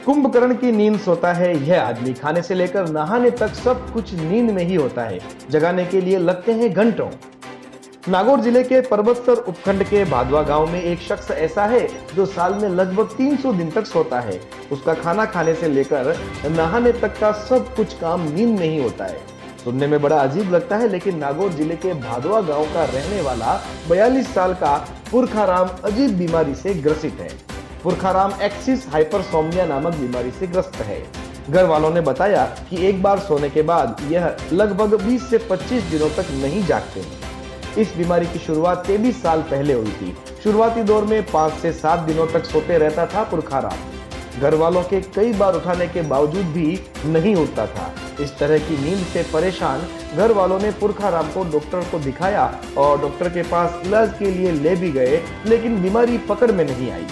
कुंभकर्ण की नींद सोता है यह आदमी, खाने से लेकर नहाने तक सब कुछ नींद में ही होता है। जगाने के लिए लगते हैं घंटों। नागौर जिले के पर्वतसर उपखंड के भादवा गांव में एक शख्स ऐसा है जो साल में लगभग 300 दिन तक सोता है। उसका खाना खाने से लेकर नहाने तक का सब कुछ काम नींद में ही होता है। सुनने में बड़ा अजीब लगता है, लेकिन नागौर जिले के भादवा गांव का रहने वाला 42 साल का पुरखाराम अजीब बीमारी से ग्रसित है। पुरखाराम एक्सिस हाइपरसोमनिया नामक बीमारी से ग्रस्त है। घर वालों ने बताया कि एक बार सोने के बाद यह लगभग 20 से 25 दिनों तक नहीं जागते हैं। इस बीमारी की शुरुआत 23 साल पहले हुई थी। शुरुआती दौर में 5 से 7 दिनों तक सोते रहता था पुरखाराम। घर वालों के कई बार उठाने के बावजूद भी नहीं उठता था। इस तरह की नींद से परेशान घर वालों ने पुरखाराम को डॉक्टर को दिखाया और डॉक्टर के पास इलाज के लिए ले भी गए, लेकिन बीमारी पकड़ में नहीं आई।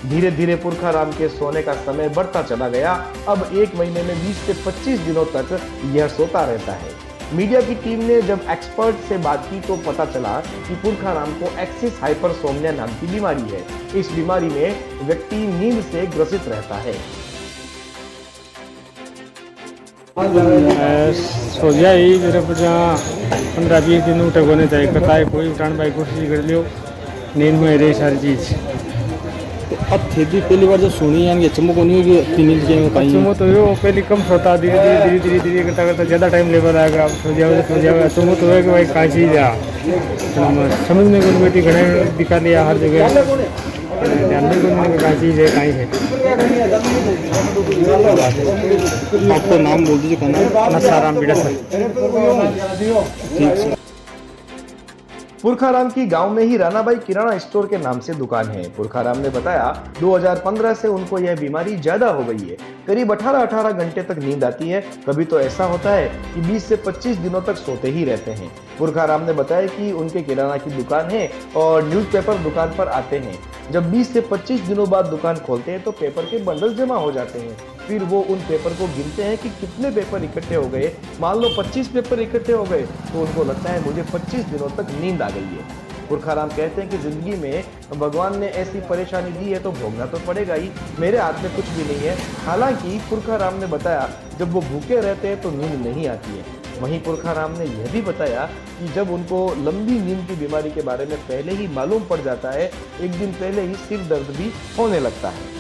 धीरे धीरे पुरखाराम के सोने का समय बढ़ता चला गया। अब एक महीने में 20 से 25 दिनों तक यह सोता रहता है। मीडिया की टीम ने जब एक्सपर्ट से बात की तो पता चला कि पुरखाराम को एक्सिस हाइपरसोमनिया नाम की बीमारी है। इस बीमारी में व्यक्ति नींद से ग्रसित रहता है। सोचा ही मेरे 15-20 दिन उठे होने चाहिए, कहता है कोई उठाने भाई कोशिश कर लियो, नींद में रही सारी चीज़। तो अब फिर भी पहली बार जब सुनी यानी अचंभो को नहीं होगी अपनी नींद के कहीं अचंभो तो यो पहले कम सोता, धीरे धीरे करता करता ज़्यादा टाइम लेवल आएगा। अब सो जाओ अचंभो तो है कि भाई कहाँ चीज़ है समझ में कोई बेटी घने दिखा लिया हर जगह, ध्यान में कोई कहाँ चीज़ है कहीं है। आपका नाम बोल दीजिए, कहना नसाराम बिड़ा सर। ठीक सर। पुरखाराम की गांव में ही रानाबाई किराना स्टोर के नाम से दुकान है। पुरखाराम ने बताया 2015 से उनको यह बीमारी ज्यादा हो गई है। करीब 18 घंटे तक नींद आती है। कभी तो ऐसा होता है कि 20 से 25 दिनों तक सोते ही रहते हैं। पुरखाराम ने बताया कि उनके किराना की दुकान है और न्यूज़पेपर दुकान पर आते हैं। जब 20 से 25 दिनों बाद दुकान खोलते हैं तो पेपर के बंडल जमा हो जाते हैं। फिर वो उन पेपर को गिनते हैं कि कितने पेपर इकट्ठे हो गए। मान लो 25 पेपर इकट्ठे हो गए तो उनको लगता है मुझे 25 दिनों तक नींद आ गई है। पुरखाराम कहते हैं कि जिंदगी में भगवान ने ऐसी परेशानी दी है तो भोगना तो पड़ेगा ही, मेरे हाथ में कुछ भी नहीं है। हालांकि पुरखाराम ने बताया जब वो भूखे रहते हैं तो नींद नहीं आती है। वहीं पुरखाराम ने यह भी बताया कि जब उनको लंबी नींद की बीमारी के बारे में पहले ही मालूम पड़ जाता है, एक दिन पहले ही सिर दर्द भी होने लगता है।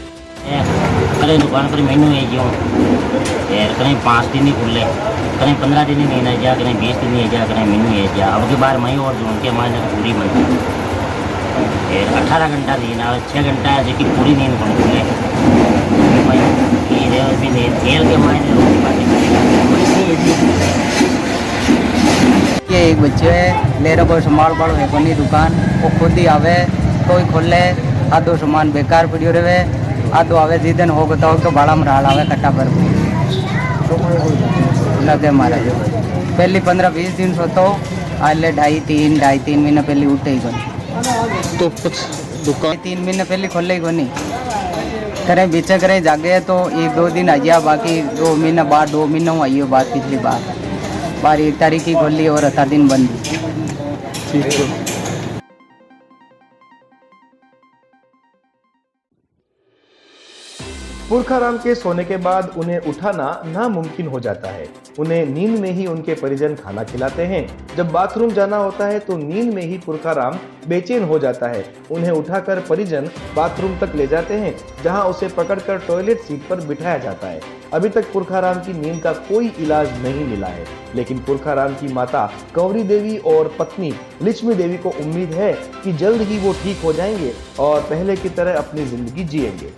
करें दुकान पर मेनू है जो करें 5 दिन ही खुले, करें 15 दिन ही नहीं है जा, करें 20 दिन ही है जा, करें मेनू है जा। अब की बार मई और जून के मायने पूरी बनती है 18 घंटा नींद और 6 घंटा है जो पूरी नींद बन खुले खेल के मायने। ये एक बच्चे है ले रहा संभाल पाड़ो है कोनी दुकान, वो खुद ही आवे कोई खोले, आधो सामान बेकार पड़ियो रहे, आधो आवे जिदन हो गता हो तो भाड़ा में ढाल आवे कट्टा पर लगे मारा। जो पहली 15-20 दिन सोतो, आले 2.5-3 महीने पहले उठे ही कोनी। तो कुछ दुकान 3 महीने पहले खोले ही कोनी, करें बीचे करें जागे तो 1-2 दिन आ गया, बाकी 2 महीने बाद 2 महीनों आई हो बात। पिछली बार 1 तारीख की खोली और 18 दिन बंद। ठीक है। पुरखाराम के सोने के बाद उन्हें उठाना नामुमकिन हो जाता है। उन्हें नींद में ही उनके परिजन खाना खिलाते हैं। जब बाथरूम जाना होता है तो नींद में ही पुरखाराम बेचैन हो जाता है। उन्हें उठाकर परिजन बाथरूम तक ले जाते हैं, जहां उसे पकड़कर टॉयलेट सीट पर बिठाया जाता है। अभी तक पुरखाराम की नींद का कोई इलाज नहीं मिला है, लेकिन पुरखाराम की माता कंवरी देवी और पत्नी लक्ष्मी देवी को उम्मीद है कि जल्द ही वो ठीक हो जाएंगे और पहले की तरह अपनी जिंदगी जिएंगे।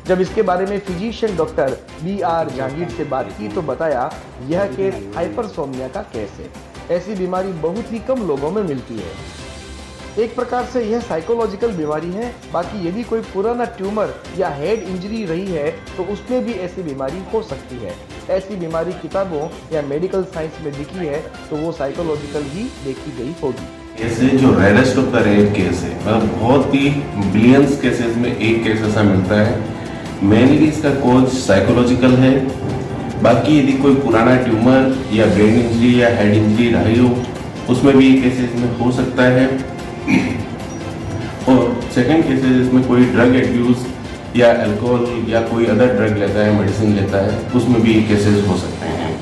जब इसके बारे में फिजिशियन डॉक्टर BR जहांगीर से बात की तो बताया यह केस हाइपरसोमनिया का केस है। ऐसी बीमारी बहुत ही कम लोगों में मिलती है। एक प्रकार से यह साइकोलॉजिकल बीमारी है। बाकी यदि कोई पुराना ट्यूमर या हेड इंजरी रही है तो उसमें भी ऐसी बीमारी हो सकती है। ऐसी बीमारी किताबों या मेडिकल साइंस में दिखी है तो वो साइकोलॉजिकल ही देखी गई होगी। ऐसे जो rarest of the rare case है, मतलब बहुत ही बिलियंस केसेस में एक केस ऐसा मिलता है। मेनली इसका कॉज साइकोलॉजिकल है। बाकी यदि कोई पुराना ट्यूमर या ब्रेन इंजरी या हेड इंजरी रही हो उसमें भी केसेस में हो सकता है। और सेकंड केसेस में कोई ड्रग एब्यूज या अल्कोहल या कोई अदर ड्रग लेता है, मेडिसिन लेता है, उसमें भी केसेस हो सकते हैं।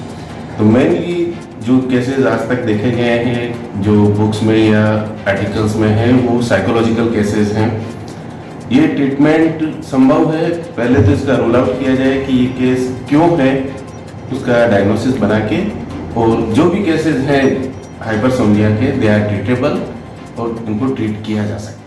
तो मेनली जो केसेस आज तक देखे गए हैं जो बुक्स में या आर्टिकल्स में हैं वो साइकोलॉजिकल केसेस हैं। ये ट्रीटमेंट संभव है, पहले तो इसका रूल आउट किया जाए कि ये केस क्यों है, उसका डायग्नोसिस बना के, और जो भी केसेस हैं हाइपरसोमनिया के दे आर ट्रीटेबल और उनको ट्रीट किया जा सकता है।